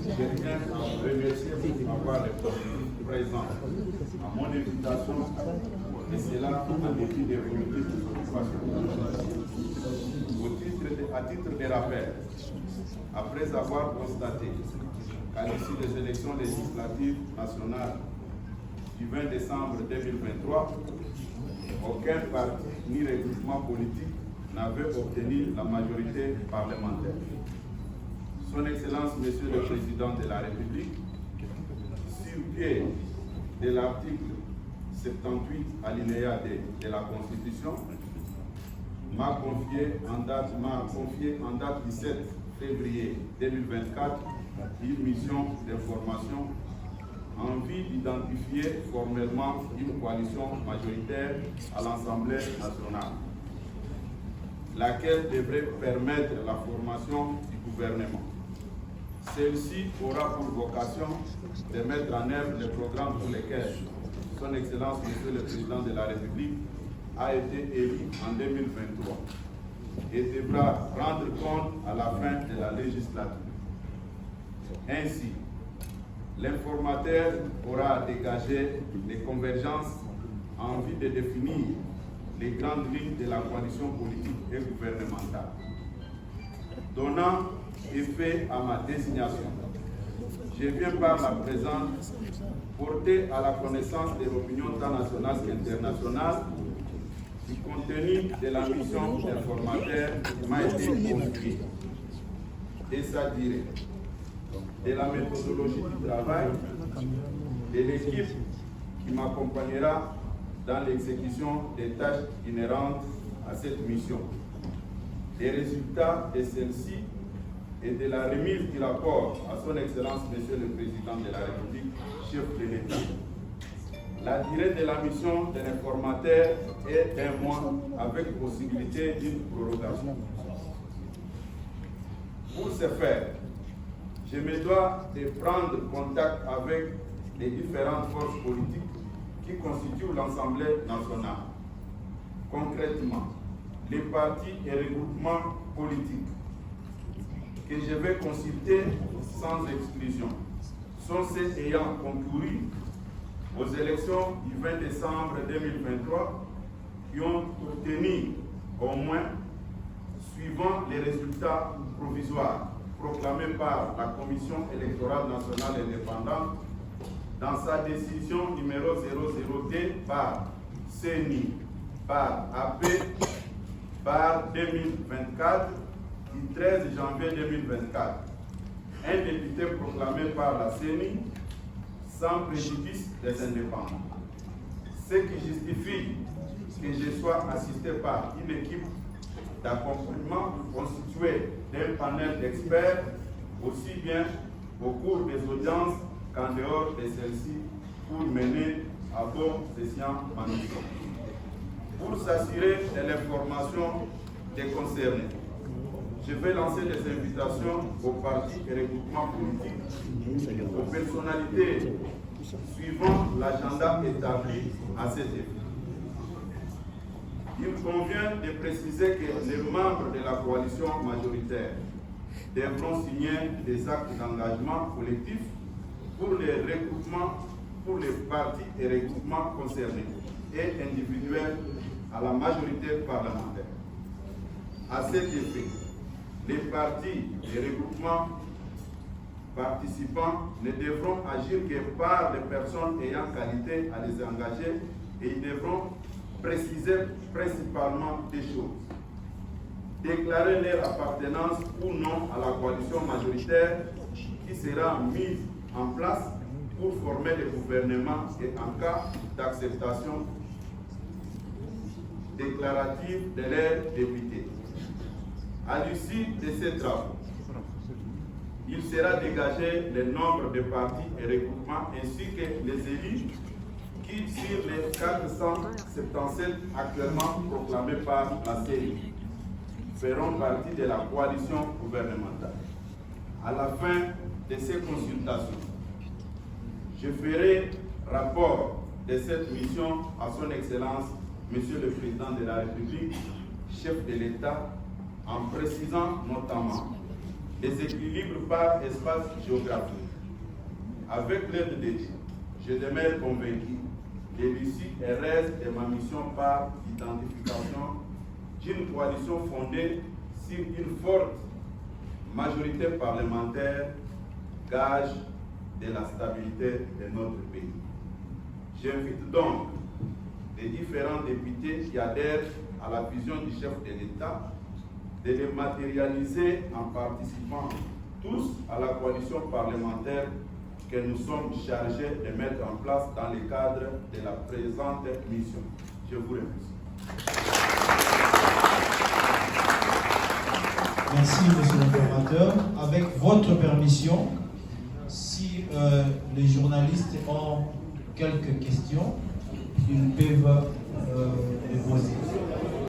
Je tiens à vous remercier pour avoir répondu présent à mon invitation et cela en dépit des remontées de préoccupation. À titre de rappel, après avoir constaté qu'à l'issue des élections législatives nationales du 20 décembre 2023, aucun parti ni regroupement politique n'avait obtenu la majorité parlementaire. Son Excellence, Monsieur le Président de la République, sur pied de l'article 78 alinéa de la Constitution, m'a confié en date du 7 février 2024 une mission d'information en vue d'identifier formellement une coalition majoritaire à l'Assemblée nationale, laquelle devrait permettre la formation du gouvernement. Celle-ci aura pour vocation de mettre en œuvre les programmes pour lesquels Son Excellence, Monsieur le Président de la République, a été élu en 2023 et devra rendre compte à la fin de la législature. Ainsi, l'informateur aura dégagé les convergences en vue de définir les grandes lignes de la coalition politique et gouvernementale. Donnant effet à ma désignation, je viens par la présente porter à la connaissance de l'opinion tant nationale qu'internationale du contenu de la mission d'informateur qui m'a été confiée, de sa durée, de la méthodologie du travail, de l'équipe qui m'accompagnera dans l'exécution des tâches inhérentes à cette mission, des résultats de celle-ci et de la remise du rapport à Son Excellence, Monsieur le Président de la République, chef de l'État. La durée de la mission de l'informateur est d'un mois avec possibilité d'une prorogation. Pour ce faire, je me dois de prendre contact avec les différentes forces politiques qui constituent l'Assemblée nationale. Concrètement, les partis et regroupements politiques que je vais consulter sans exclusion sont ceux ayant concouru aux élections du 20 décembre 2023 qui ont obtenu au moins, suivant les résultats provisoires proclamés par la Commission électorale nationale indépendante dans sa décision numéro 002 par CENI par AP par 2024 du 13 janvier 2024. Un député proclamé par la CENI sans préjudice des indépendants. Ce qui justifie que je sois assisté par une équipe d'accompagnement constituée d'un panel d'experts, aussi bien au cours des audiences qu'en dehors de celles-ci, pour mener à bon escient ma mission. Pour s'assurer de l'information des concernés, je vais lancer des invitations aux partis et regroupements politiques, aux personnalités suivant l'agenda établi à cet effet. Il convient de préciser que les membres de la coalition majoritaire devront signer des actes d'engagement collectif pour les regroupements, pour les partis et regroupements concernés et individuels à la majorité parlementaire. À cet effet, les partis et regroupements participants ne devront agir que par des personnes ayant qualité à les engager et ils devront préciser principalement des choses. Déclarer leur appartenance ou non à la coalition majoritaire qui sera mise en place pour former le gouvernement et en cas d'acceptation déclarative de leurs députés. À l'issue de ces travaux, il sera dégagé le nombre de partis et regroupements ainsi que les élus qui, sur les 477 actuellement proclamés par la CENI, feront partie de la coalition gouvernementale. À la fin de ces consultations, je ferai rapport de cette mission à Son Excellence, Monsieur le Président de la République, chef de l'État, en précisant notamment déséquilibre par espace géographique. Avec l'aide de Dieu, je demeure convaincu que l'issue et reste de ma mission par l'identification d'une coalition fondée sur une forte majorité parlementaire, gage de la stabilité de notre pays. J'invite donc les différents députés qui adhèrent à la vision du chef de l'État de les matérialiser en participant tous à la coalition parlementaire que nous sommes chargés de mettre en place dans le cadre de la présente mission. Je vous remercie. Merci, monsieur l'opérateur. Avec votre permission, si les journalistes ont quelques questions, ils peuvent les poser.